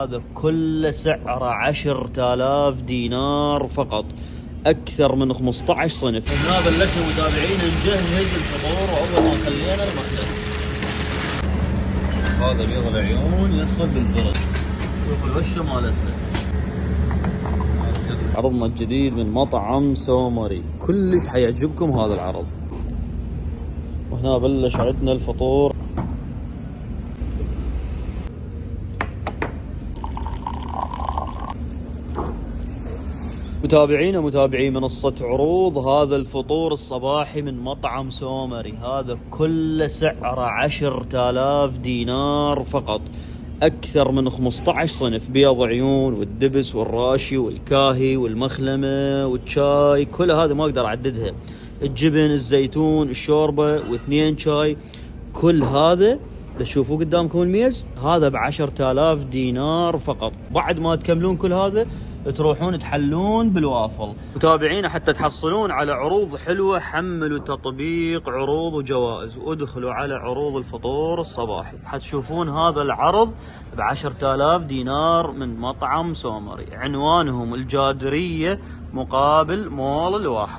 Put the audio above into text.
هذا كله سعره 10,000 دينار فقط، أكثر من 15 صنف. هنا بلشنا متابعينا نجهز الفطور، وأول ما خلينا المخبز. هذا بيض العيون يدخل بالفرن. شوفوا الوشة مالتنا. عرضنا الجديد من مطعم سومري، كلش حيعجبكم هذا العرض. وهنا بلش عندنا الفطور. متابعينا متابعي منصة عروض، هذا الفطور الصباحي من مطعم سومري، هذا كله سعره 10,000 دينار فقط، أكثر من 15 صنف. بيض عيون والدبس والراشي والكاهي والمخلمة والشاي، كل هذا ما أقدر أعددها. الجبن، الزيتون، الشوربة، واثنين شاي، كل هذا تشوفوا قدامكم الميز، هذا ب10,000 دينار فقط. بعد ما تكملون كل هذا تروحون تحلون بالوافل. متابعينا حتى تحصلون على عروض حلوة، حملوا تطبيق عروض وجوائز وادخلوا على عروض الفطور الصباحي، حتشوفون هذا العرض ب10,000 دينار من مطعم سومري. عنوانهم الجادرية مقابل مول الواحة.